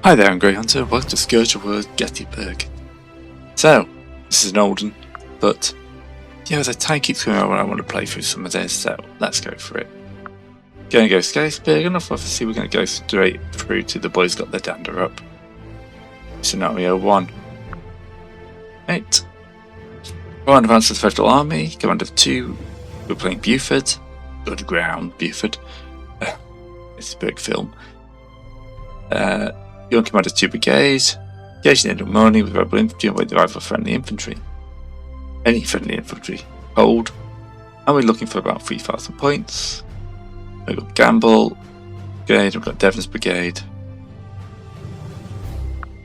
Hi there, I'm Grey Hunter. Welcome to Scourge of War Gettysburg. So, this is an old one, but yeah, as time keeps going on, I want to play through some of this, so let's go for it. Going to go Gettysburg, and obviously we're going to go straight through to the boys got their dander up. Scenario 1. 8. 1 advance to the Federal Army, Commander 2, we're playing Buford, good ground, Buford, Gettysburg film. Your Commander's 2 brigades, engaged in the morning with rebel infantry and wait the arrival of friendly infantry. Any friendly infantry, hold, and we're looking for about 3,000 points. We've got Gamble Brigade, we've got Devon's Brigade.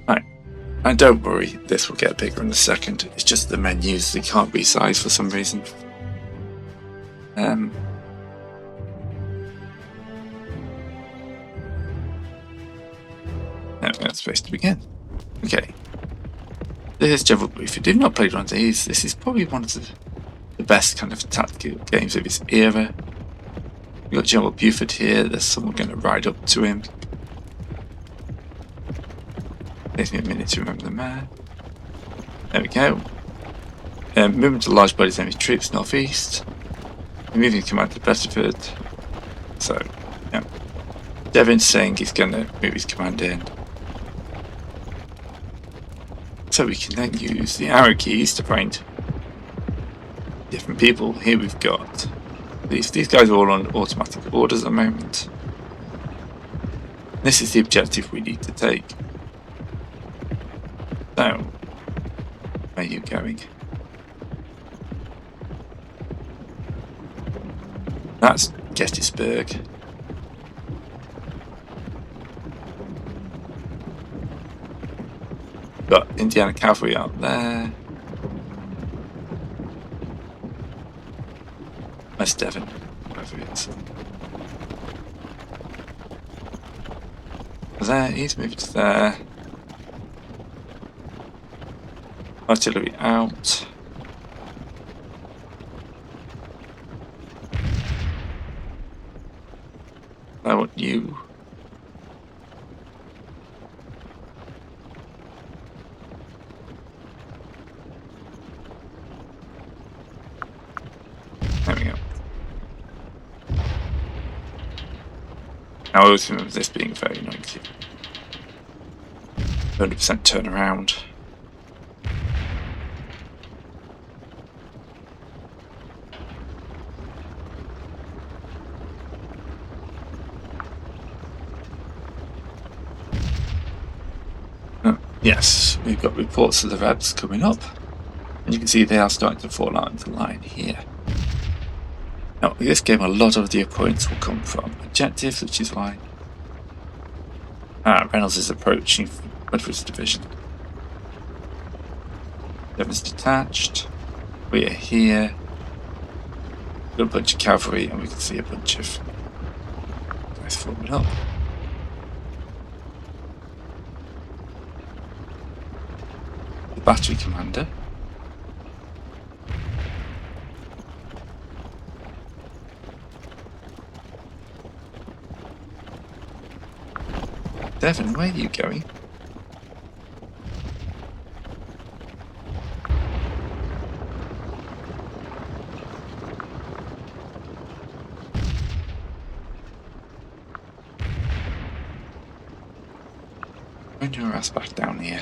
Right, and don't worry, this will get bigger in a second, it's just the menus, they can't resize for some reason. That's supposed to begin. Okay. This is General Buford. If you've not played one of these, this is probably one of the best kind of tactical games of its era. We've got General Buford here, there's someone going to ride up to him. Takes me a minute to remember the man. There we go. Movement to large bodies of enemy troops northeast. Moving command to Buford. So, yeah. Devon's saying he's going to move his command in. So we can then use the arrow keys to find different people. Here we've got these guys are all on automatic orders at the moment. This is the objective we need to take. So, where are you going? That's Gettysburg. Got Indiana cavalry out there. Where's Devon? Wherever it is. There, he's moved to there. Artillery out. I want you. There we go. Now I always remember this being very annoying. 100% turnaround. Yes, we've got reports of the rebels coming up, and you can see they are starting to fall out into line here. Now, in this game, a lot of the points will come from objectives, which is why Reynolds is approaching Woodford's division. Devon's detached. We are here. We've got a bunch of cavalry, and we can see a bunch of guys forming up. The battery commander. Devon, where are you going? Bring your ass back down here.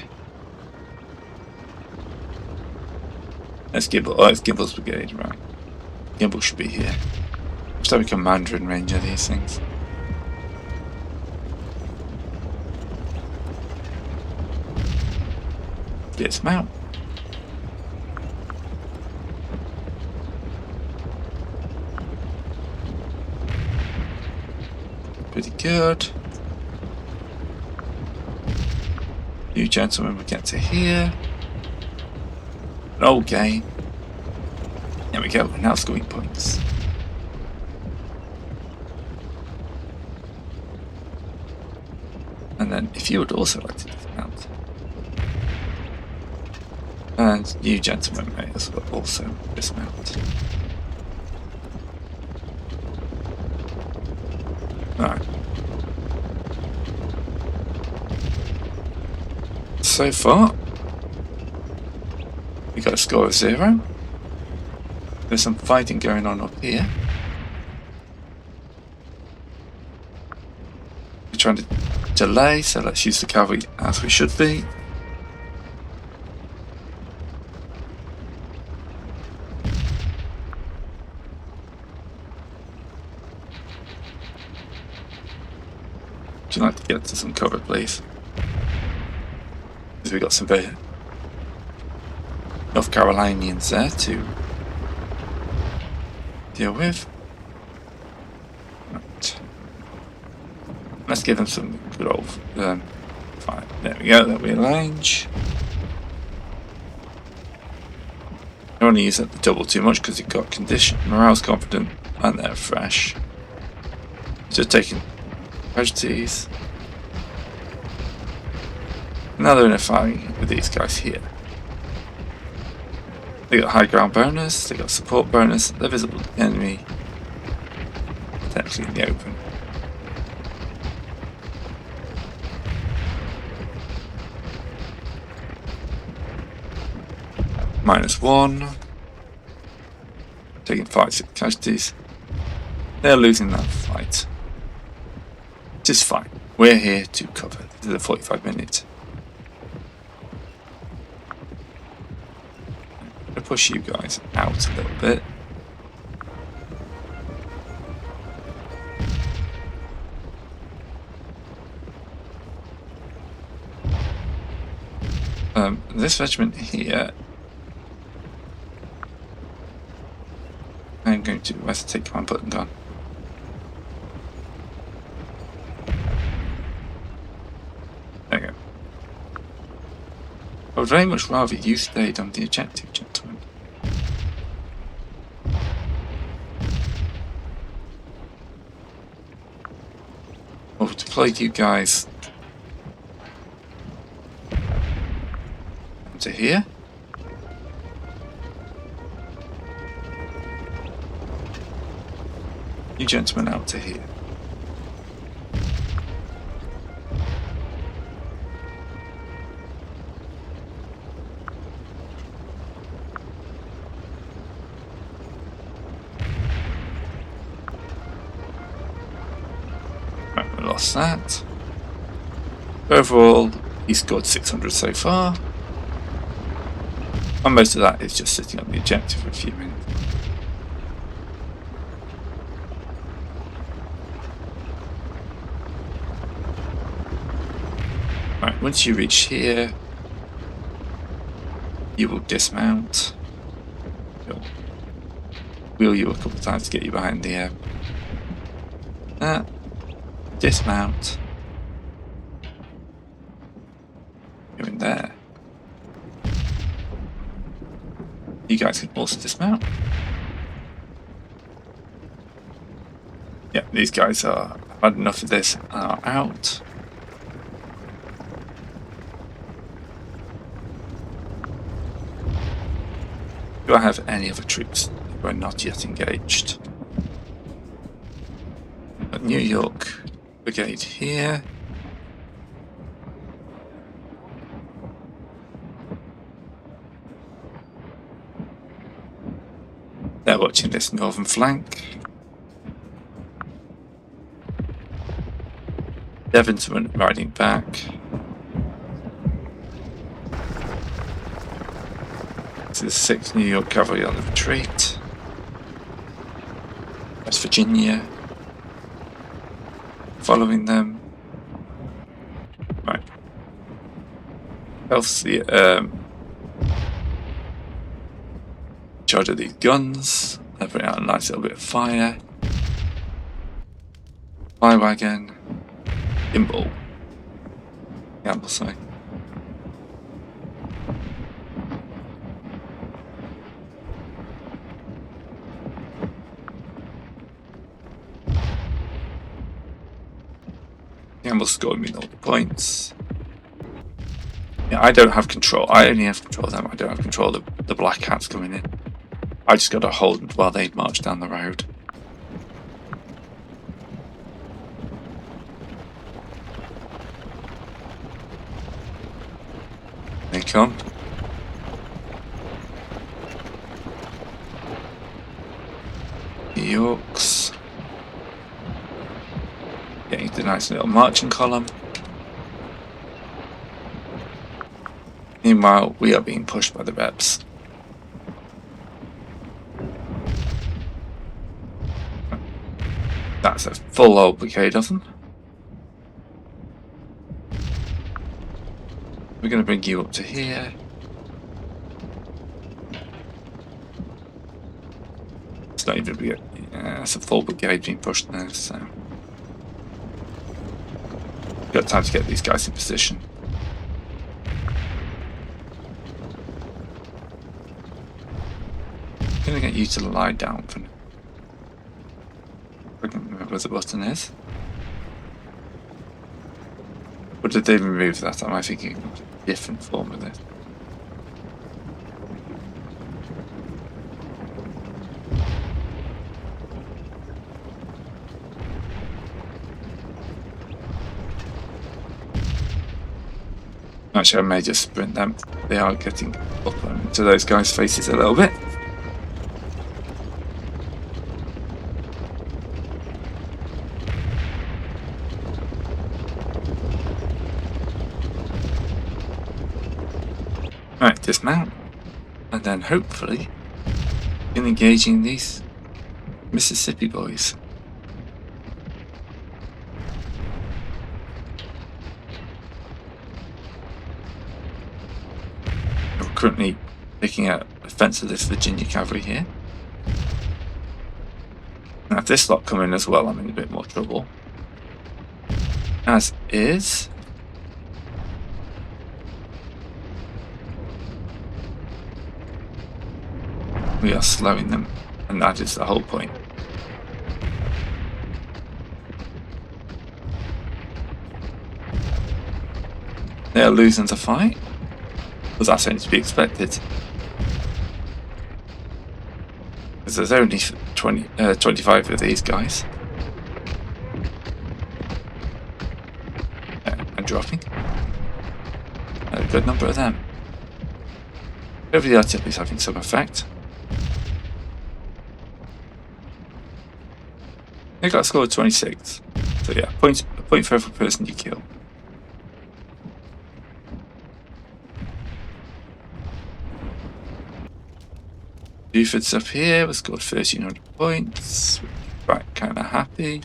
Let's Gimble. Oh, it's Gimble's brigade, right. Gimble should be here. Just have a commander in range of these things. Get some out. Pretty good. You gentlemen will get to here. An old game. There we go, now scoring points. And then if you would also like to dismount. And you gentlemen may as well also dismount. Alright. so far. We got a score of 0. There's some fighting going on up here. We're trying to delay, so let's use the cavalry as we should be. Would you like to get to some cover, please? Because we've got some very North Carolinians there to deal with. Right. Let's give them some good old fine. There we go, that we arrange. I don't want to use that the double too much because it got condition. Morale's confident and they're fresh. Just taking casualties. Now they're in a fighting with these guys here. They got high ground bonus, they got support bonus, they're visible to the enemy, potentially in the open. -1. Taking 5 casualties. They're losing that fight. Which is fine. We're here to cover. This is a 45 minutes. I'm going to push you guys out a little bit. This regiment here, I'm going to, where's the take command button gone? There we go. I would very much rather you stayed on the objective, gentlemen. We'll deploy you guys to here. You gentlemen out to here. Right, we lost that. Overall, he scored 600 so far. And most of that is just sitting on the objective for a few minutes. Right, once you reach here, you will dismount. You'll wheel you a couple of times to get you behind the dismount. You're in there. You guys can also dismount. Yeah, these guys are had enough of this and are out. Do I have any other troops who are not yet engaged? Got New York Brigade here. They're watching this northern flank. Devon's riding back. This is 6 New York cavalry on the retreat. West Virginia following them. Right. Else the charge of these guns. They're putting out a nice little bit of fire. Fire wagon. Gamble, sorry. Gamble scored me all the points. Yeah, I don't have control. I only have control of them. I don't have control of the black hats coming in. I just got to hold them while they march down the road. They come. The Yorks. Getting the nice little marching column. Meanwhile, we are being pushed by the Rebs. That's a full old brigade of them. We're going to bring you up to here. It's not even a brigade. It's a full brigade being pushed now, so we've got time to get these guys in position. I'm going to get you to lie down for now. I don't remember where the button is. Or did they remove that? Am I thinking of a different form of this? Actually, I may just sprint them. They are getting up into those guys' faces a little bit. Right, dismount, and then hopefully in engaging these Mississippi boys. We're currently taking out a defenseless Virginia cavalry here. Now if this lot come in as well, I'm in a bit more trouble. As is we are slowing them, and that is the whole point. They are losing the fight, but that's only to be expected. Because there's only 25 of these guys. And dropping. A good number of them. Over the artillery is having some effect. They got a score of 26. So yeah, a point for every person you kill. Buford's up here, we scored 1300 points. Right, kind of happy.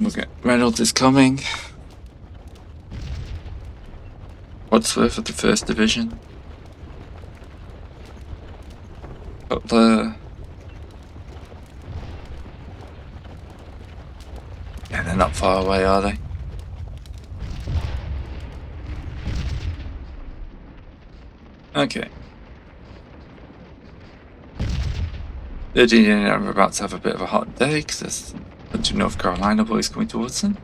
We'll get Reynolds is coming. Wadsworth of the 1st Division. Butler. Yeah, they're not far away, are they? Okay. Virginia are about to have a bit of a hot day because there's a bunch of North Carolina boys coming towards them.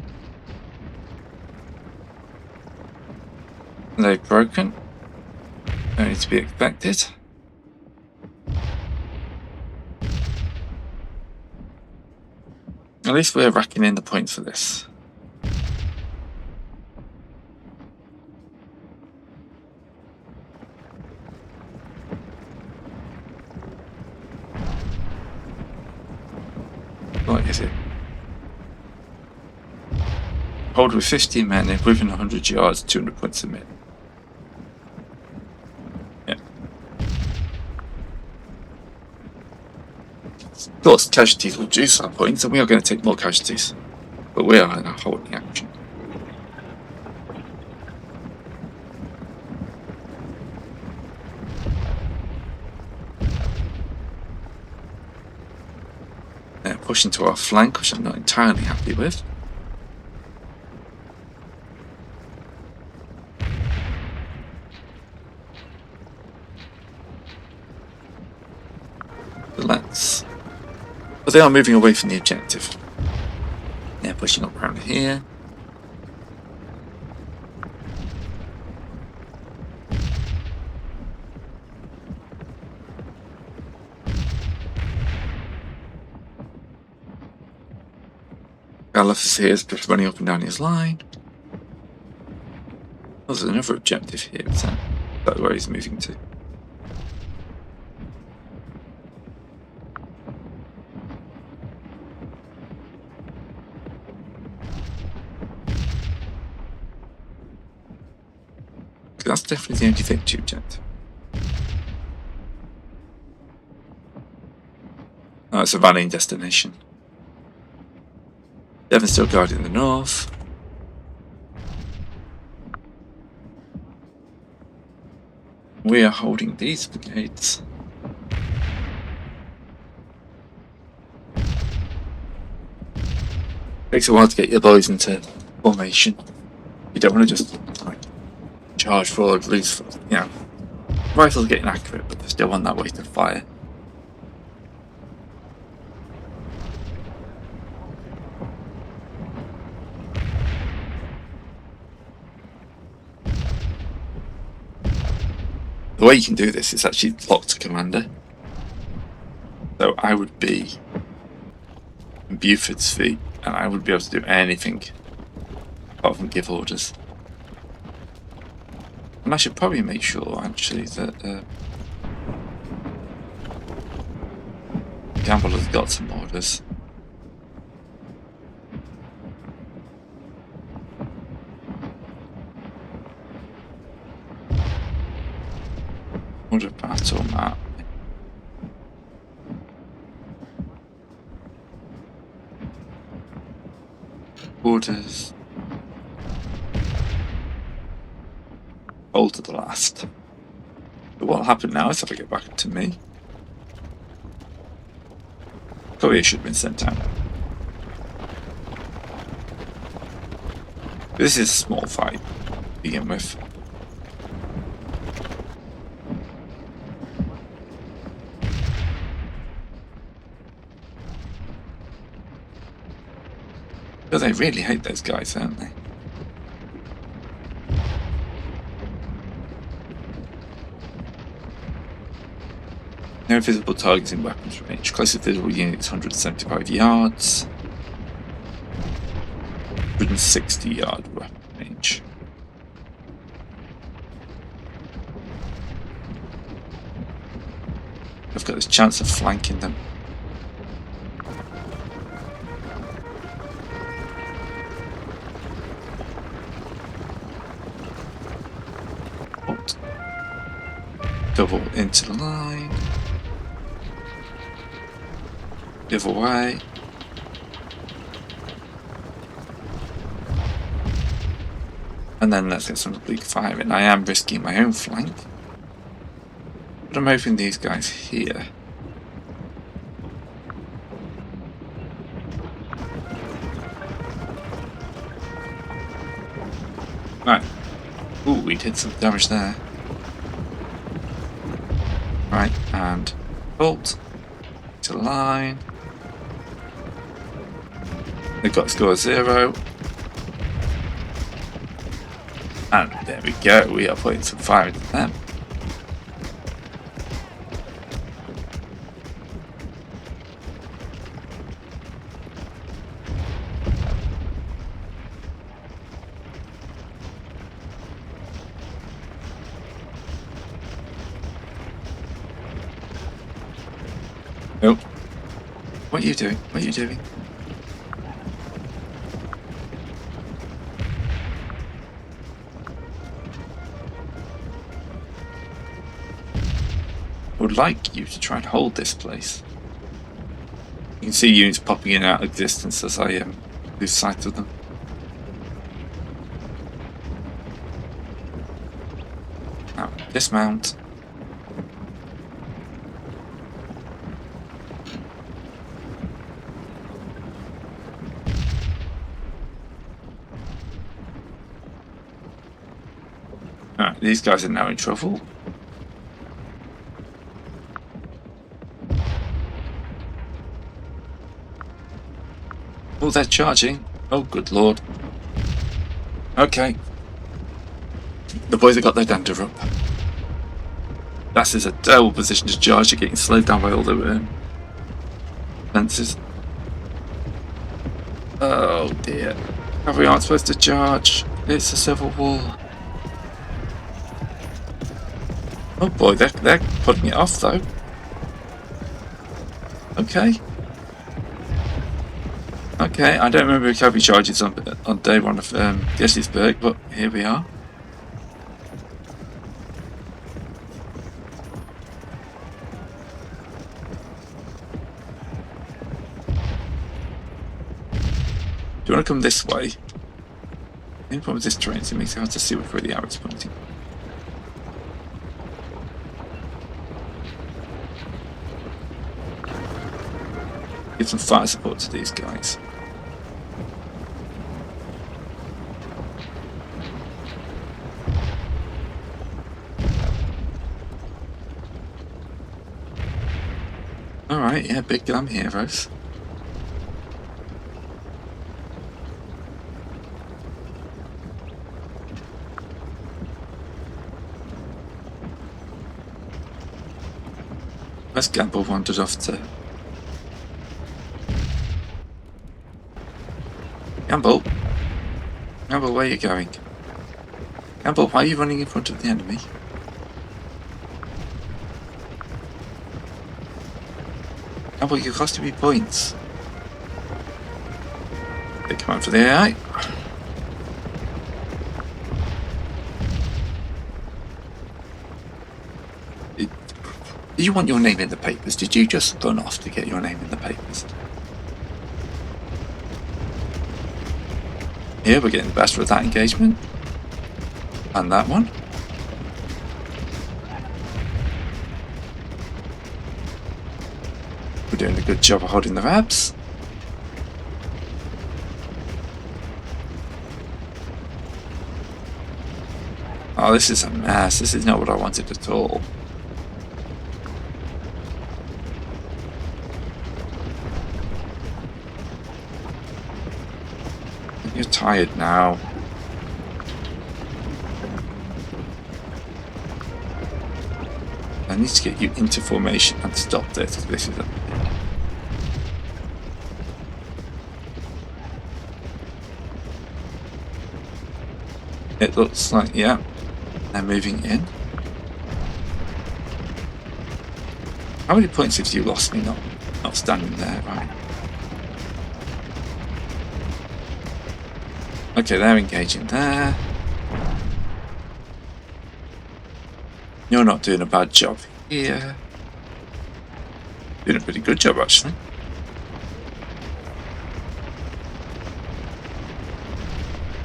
They've broken. Only to be expected. At least we're racking in the points for this. What is it? Hold with 15 men within 100 yards, 200 points a minute. Yeah. Of course, casualties will reduce our points, and we are going to take more casualties. But we are in a holding action. They're pushing to our flank, which I'm not entirely happy with. But they are moving away from the objective. They're pushing up around here. Gallup is here, is running up and down his line. Oh, there's another objective here, is that where he's moving to? That's definitely the only victory objective. Oh, it's a rallying destination. Devon's still guarding the north. We are holding these brigades. Takes a while to get your boys into formation. You don't want to just like charge forward, lose. You know, rifles are getting accurate, but they still want that way to fire. The way you can do this is actually lock to commander. So I would be in Buford's feet, and I would be able to do anything apart from give orders. And I should probably make sure actually that Gamble has got some orders. Order battle map. Orders. Hold to the last. But what'll happen now is if I get back to me. Courier should have been sent out. This is a small fight to begin with. But they really hate those guys, don't they? No visible targets in weapons range. Closest visible unit is 175 yards. 160 yard weapon range. I've got this chance of flanking them. Double into the line. The other way. And then let's get some oblique firing. I am risking my own flank. But I'm hoping these guys here. Right. Ooh, we did some damage there. Right, and bolt to the line. They've got a score of 0. And there we go, we are putting some fire into them. Nope. What are you doing? What are you doing? I would like you to try and hold this place. You can see units popping in and out of existence as I lose sight of them. Now, dismount. Alright, these guys are now in trouble. Oh, they're charging. Oh, good lord. Okay. The boys have got their dander up. That is a terrible position to charge. They're getting slowed down by all the fences. Oh dear. We aren't supposed to charge. It's a civil war. Oh boy, they're putting it off though. Okay. Okay, I don't remember cavalry charges on day one of Gettysburg, but here we are. Do you want to come this way? The only problem with this terrain is it makes it hard to see which way the arrow's pointing. Give some fire support to these guys. Alright, yeah, big gun heroes. Where's Gamble wandered off to? Gamble? Gamble, where are you going? Gamble, why are you running in front of the enemy? Gamble, you're costing me points. They come out for the AI. Do you want your name in the papers? Did you just run off to get your name in the papers? Here we're getting the best with that engagement. And that one. We're doing a good job of holding the rabs. Oh, this is a mess. This is not what I wanted at all. You're tired now. I need to get you into formation and stop this. This is a... It looks like, yeah, they're moving in. How many points have you lost me not standing there, right? Okay, they're engaging there. You're not doing a bad job here. Doing a pretty good job, actually.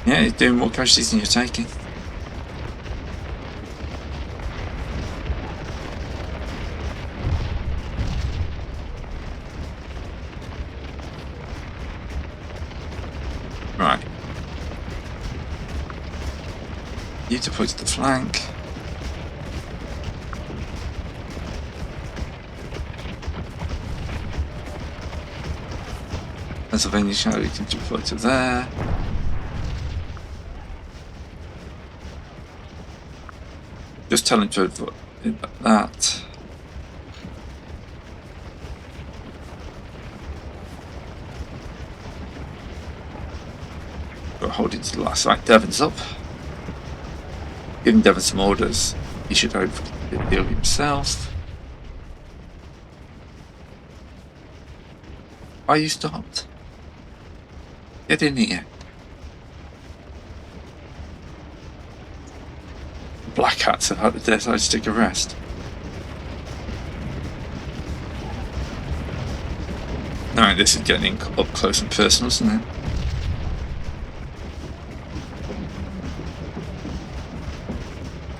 Yeah, you're doing more casualties than you're taking. Right. You to push the flank. Pennsylvania cavalry can deploy to there. Just tell him to avoid that. Got to hold it to the last. Right, Devon's up. Giving Devon some orders. He should hopefully deal himself. Why are you stopped? Get in here. Black hats have had to decide to take a rest. Alright, this is getting up close and personal, isn't it?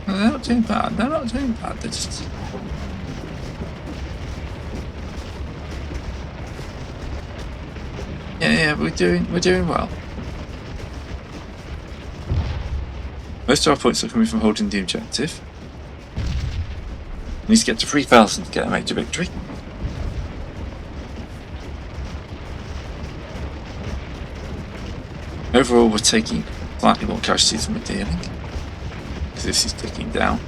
No, they're not doing bad. They're not doing bad. They're just... Yeah, we're doing well. Most of our points are coming from holding the objective. We need to get to 3,000 to get a major victory. Overall, we're taking slightly more casualties than we're dealing, because this is ticking down.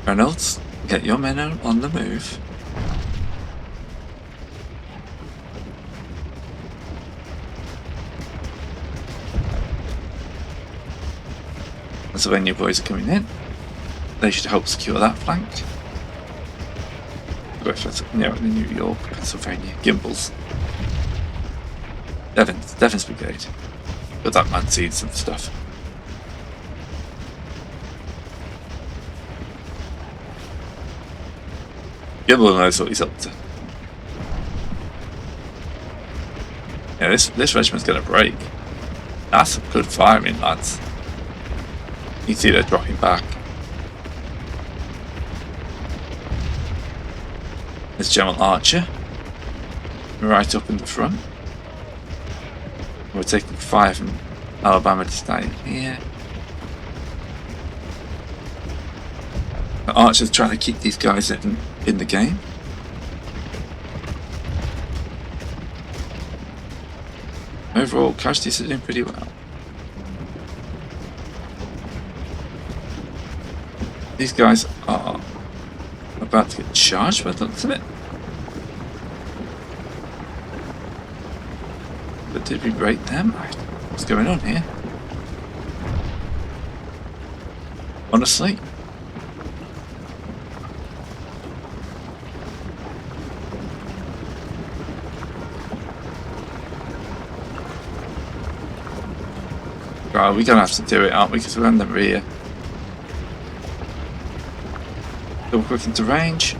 Reynolds, get your men on the move. Pennsylvania boys are coming in. They should help secure that flank. Near the New York, Pennsylvania, Gimbals. Devon's brigade. Got that man seeds and stuff. Gimble knows what he's up to. Yeah, this regiment's gonna break. That's some good firing, lads. You can see they're dropping back. There's General Archer, right up in the front. We're taking fire from Alabama to stay here. Archer's trying to keep these guys in the game. Overall, casualties are doing pretty well. These guys are about to get charged by the looks of it. But did we break them? What's going on here? Honestly? Right, we're gonna have to do it, aren't we? Because we're on the rear. Double quick into range.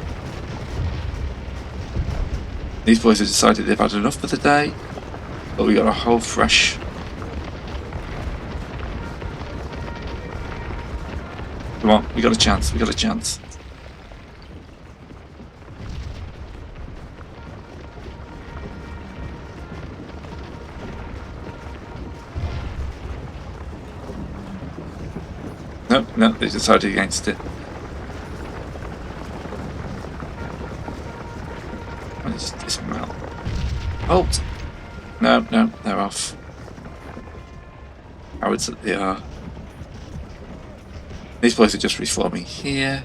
These boys have decided they've had enough for the day, but we got a whole fresh. Come on, we got a chance, we got a chance. No, they decided against it. Just dismount. Halt! No, they're off. Cowards that they are. These boys are just reforming here.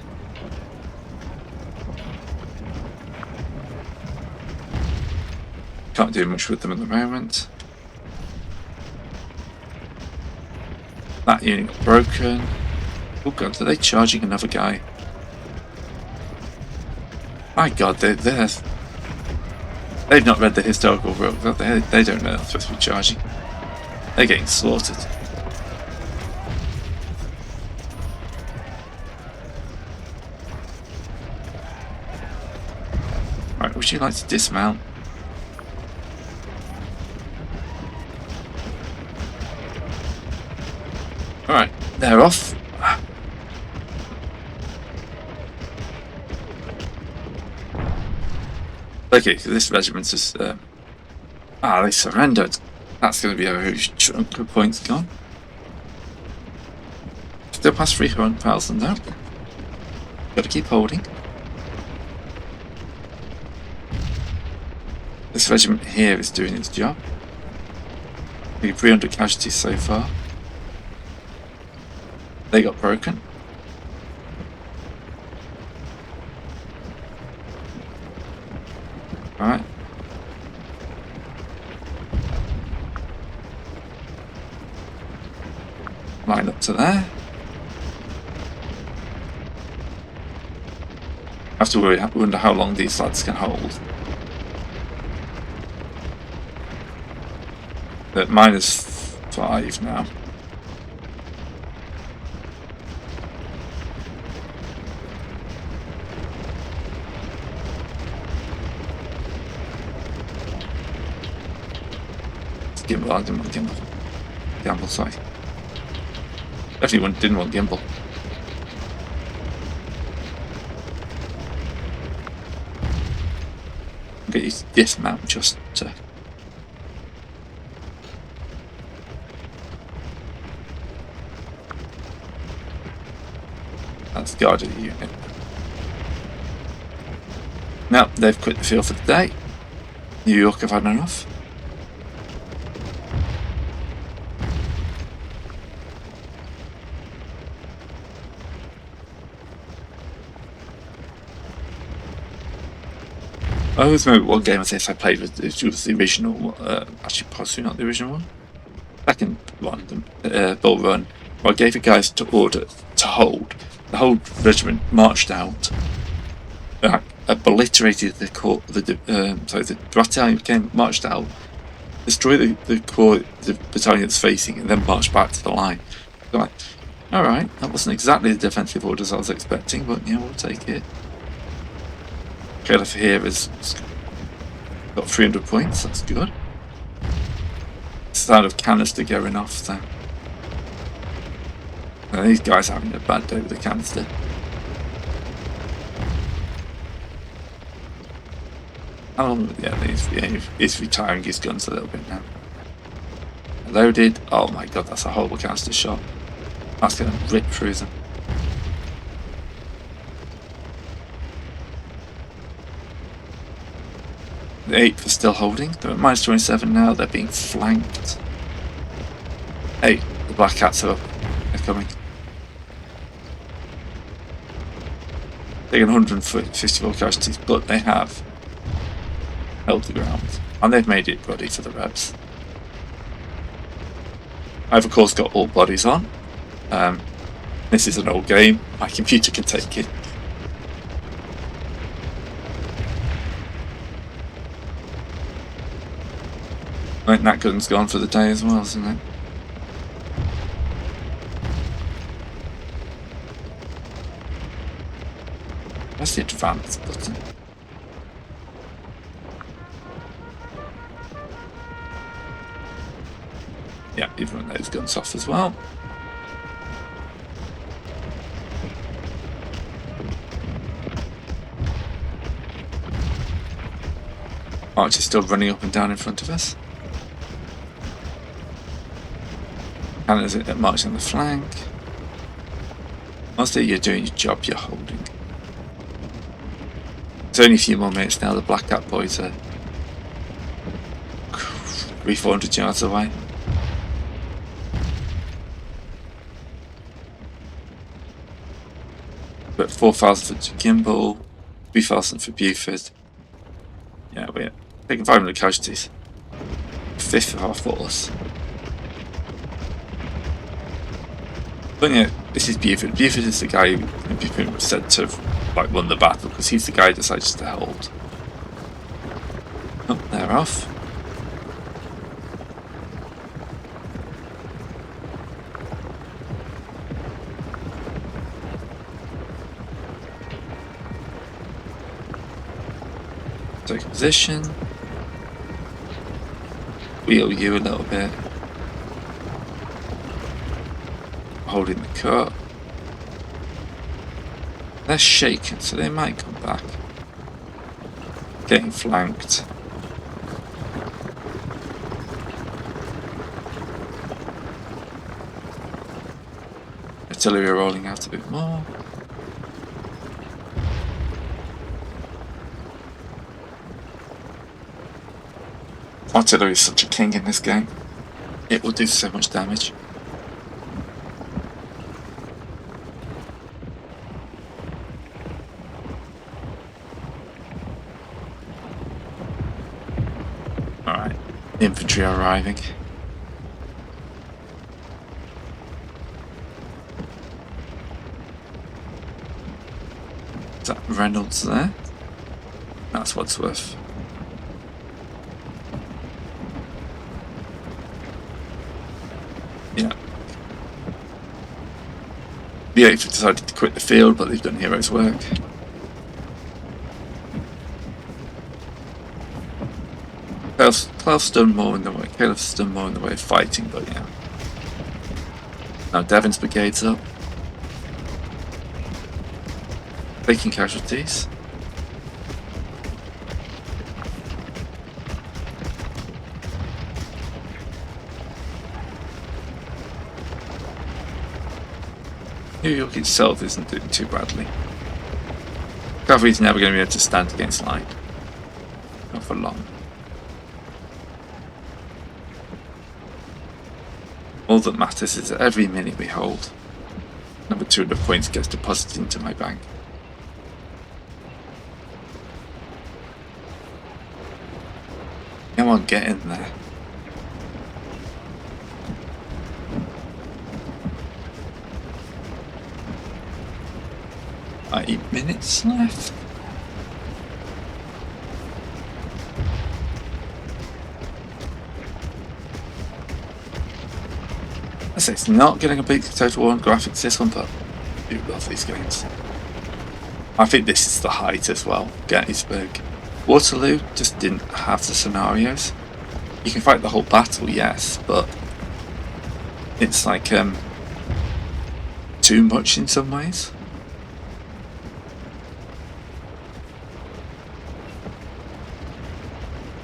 Can't do much with them at the moment. That unit got broken. Oh god, are they charging another guy? My god, they've not read the historical book. They don't know they're supposed to be charging. They're getting slaughtered. Right, would you like to dismount? Alright, they're off. Okay, so this regiment's just they surrendered. That's going to be a huge chunk of points gone. Still past 300,000 though. Got to keep holding. This regiment here is doing its job. Maybe 300 casualties so far. They got broken. Alright. Line up to there. I have to wonder how long these lads can hold. They're -5 now. Gimbal, I didn't want Gimbal. Gamble, sorry. Definitely didn't want Gimbal. I'll get you to dismount just to. That's guarded the unit. Now they've quit the field for the day. New York have had enough. I always remember one game I played with, it was the original, actually possibly not the original one, back in London, Bull Run, I gave the guys to order to hold. The whole regiment marched out, obliterated the corps. The battalion marched out, destroyed the battalion that's facing, and then marched back to the line. So like, all right, that wasn't exactly the defensive orders I was expecting, but yeah, we'll take it. Caliph here has got 300 points. That's good. Sound of canister going off, so. Now, these guys are having a bad day with the canister. He's retiring his guns a little bit now. Loaded. Oh my god, that's a horrible canister shot. That's going to rip through them. The 8th are still holding. They're at -27 now. They're being flanked. Hey, the Black Cats are up. They're coming. Taking 154 casualties, but they have held the ground. And they've made it bloody for the Rebs. I've of course got all bodies on. This is an old game. My computer can take it. I think that gun's gone for the day as well, isn't it? That's the advance button. Yeah, you've run those guns off as well. Archer's still running up and down in front of us. Cannons are marching on the flank. Honestly, you're doing your job, you're holding. It's only a few more minutes now. The Black Cat boys are 300-400 yards away. But 4,000 for Gimbal, 3,000 for Buford. Yeah, we're taking 500 casualties. 5th of our force. But yeah, this is Buford. Buford is the guy who Buford was said to have like won the battle because he's the guy who decides to hold. Oh, they're off. Take position. Wheel you a little bit. Holding the cut. They're shaken, so they might come back. Getting flanked. Artillery are rolling out a bit more. Artillery is such a king in this game. It will do so much damage. Alright, infantry are arriving. Is that Reynolds there? That's Wadsworth. Yeah. The 8th have decided to quit the field, but they've done heroes' work. Calif's done more in the way. Calif's done more in the way of fighting, but yeah. Now Devon's brigade's up. Taking casualties. New York itself isn't doing too badly. Cavalry's never going to be able to stand against line. Not for long. All that matters is that every minute we hold, another 200 points gets deposited into my bank. Come on, get in there. about 8 minutes left. I say it's not getting a big Total War on graphics this one, but I do love these games. I think this is the height as well. Gettysburg. Waterloo just didn't have the scenarios. You can fight the whole battle, yes, but it's like too much in some ways.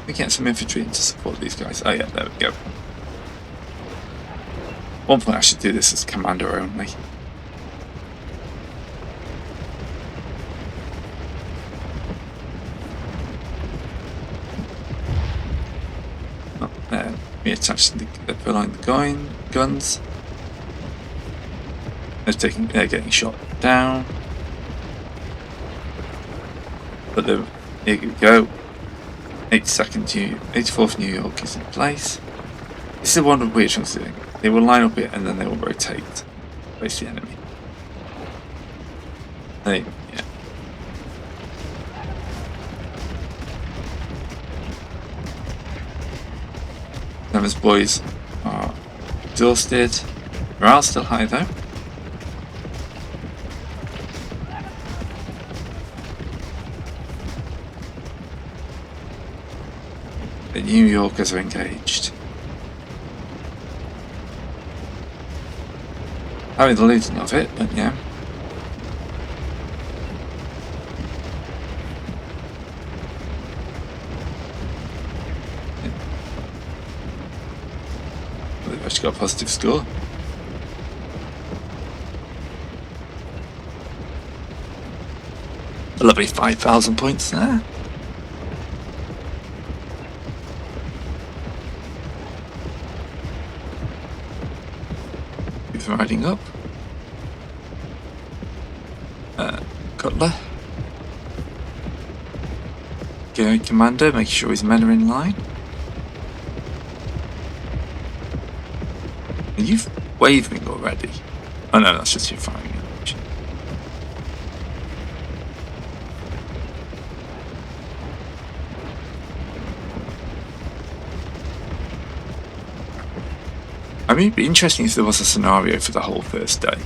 We get some infantry in to support these guys. Oh yeah, there we go. At one point I should do this as commander only. We attach the behind the guns. They're getting shot down. But here we go. 84th New York is in place. This is one of the weird things doing. They will line up it and then they will rotate. Face the enemy. Yeah. Never's boys are exhausted. Morale still high though. The New Yorkers are engaged. Having the looting of it, but yeah. They've actually got a positive score. A lovely 5,000 points there. Riding up. Cutler. Going commander, making sure his men are in line. Are you waving already? Oh no, that's just your firing animation. I mean, it'd be interesting if there was a scenario for the whole first day,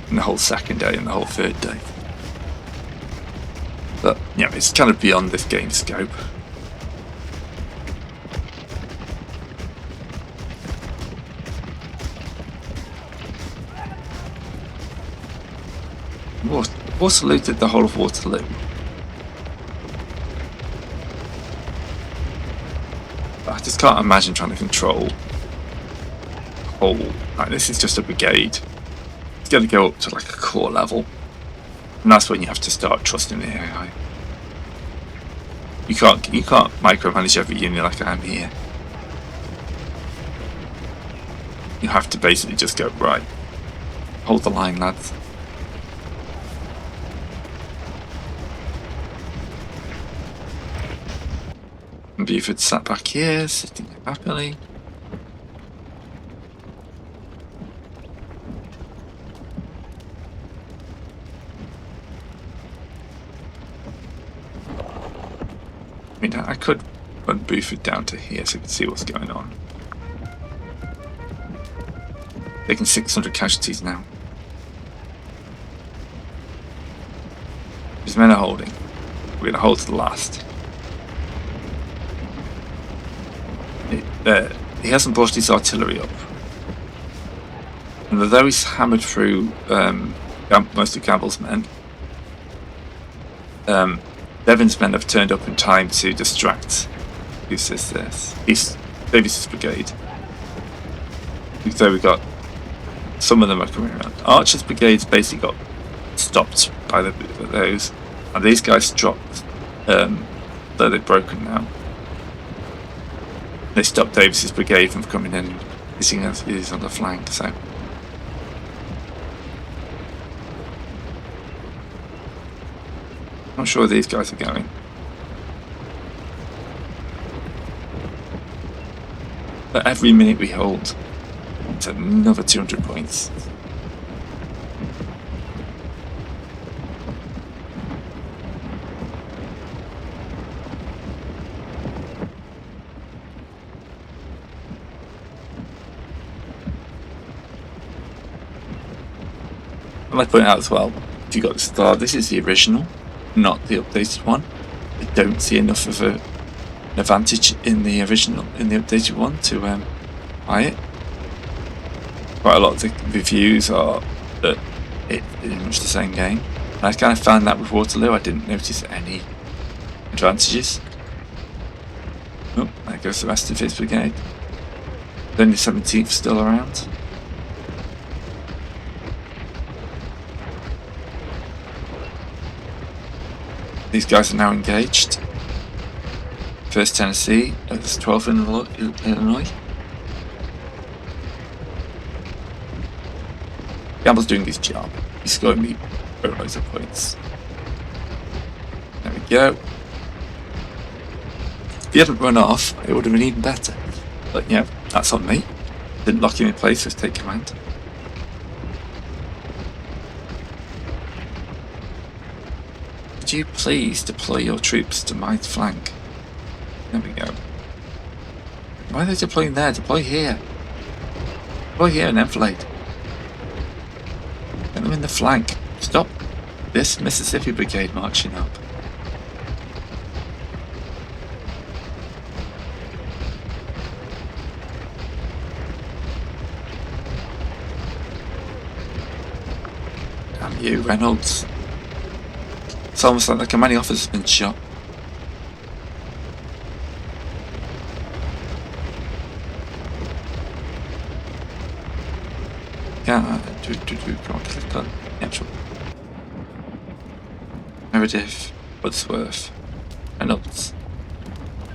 and the whole second day, and the whole third day. But yeah, it's kind of beyond this game's scope. Waterloo did the whole of Waterloo. I just can't imagine trying to control the whole. Like, this is just a brigade. It's got to go up to like a core level, and that's when you have to start trusting the AI. You can't micromanage every unit like I am here. You have to basically just go, right, hold the line, lads. And Buford sat back here, sitting happily. I mean, I could put Buford down to here so we can see what's going on. Taking 600 casualties now. His men are holding. We're going to hold to the last. He hasn't pushed his artillery up. And although he's hammered through most of Campbell's men, Devon's men have turned up in time to distract. Who says this? East Davis's brigade. So we got some of them are coming around. Archer's brigade's basically got stopped by those, and these guys dropped. Though they've broken now. They stopped Davis's brigade from coming in. He's on the flank, so. Not sure where these guys are going. But every minute we hold, it's another 200 points. might point out as well, if you got the star, this is the original, not the updated one. I don't see enough of an advantage in the original, in the updated one, to buy it. Quite a lot of the reviews are that it's pretty much the same game. And I kind of found that with Waterloo, I didn't notice any advantages. Oh, there goes the rest of his brigade. Only 17th still around. These guys are now engaged. 1st Tennessee, there's 12th in Illinois. Gamble's doing his job. He's scoring me loads of points. There we go. If he hadn't run off, it would have been even better. But yeah, that's on me. Didn't lock him in place with take command. Could you please deploy your troops to my flank? There we go. Why are they deploying there? Deploy here. Deploy here and enfilade. Get them in the flank. Stop this Mississippi Brigade marching up. Damn you, Reynolds. It's almost like a many officers have been shot. Yeah, come on, click on. Yeah, sure. Meredith, Woodsworth, Reynolds.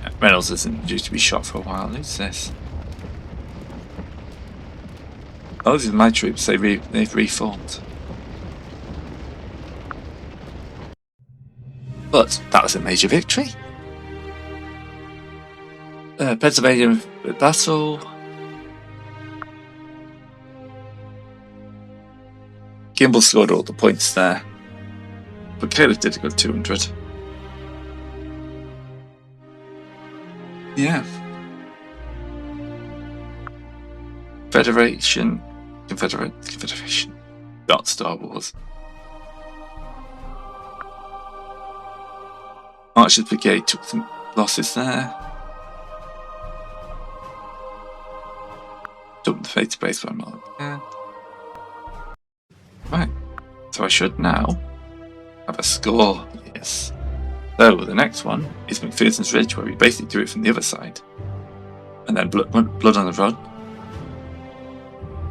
Yeah, Reynolds isn't due to be shot for a while. Who's this? Oh, these are my troops. They've reformed. But that was a major victory. Pennsylvania battle. Gimbal scored all the points there, but Caleb did a good 200. Yeah. Confederation. Not Star Wars. Archer's Brigade took some losses there. Dumped the Fated Base by a mile. Yeah. Right, so I should now have a score, yes. So the next one is McPherson's Ridge, where we basically do it from the other side. And then Blood on the Run.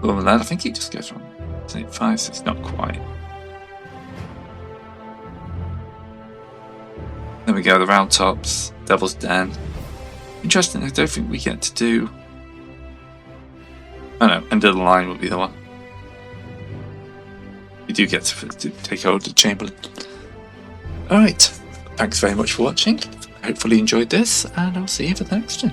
Other than that, I think he just goes from 5, so it's not quite. There we go, the Round Tops, Devil's Den. Interesting, I don't think we get to do... I don't know, End of the Line will be the one. We do get to take over the Chamberlain. Alright, thanks very much for watching. Hopefully you enjoyed this, and I'll see you for the next one.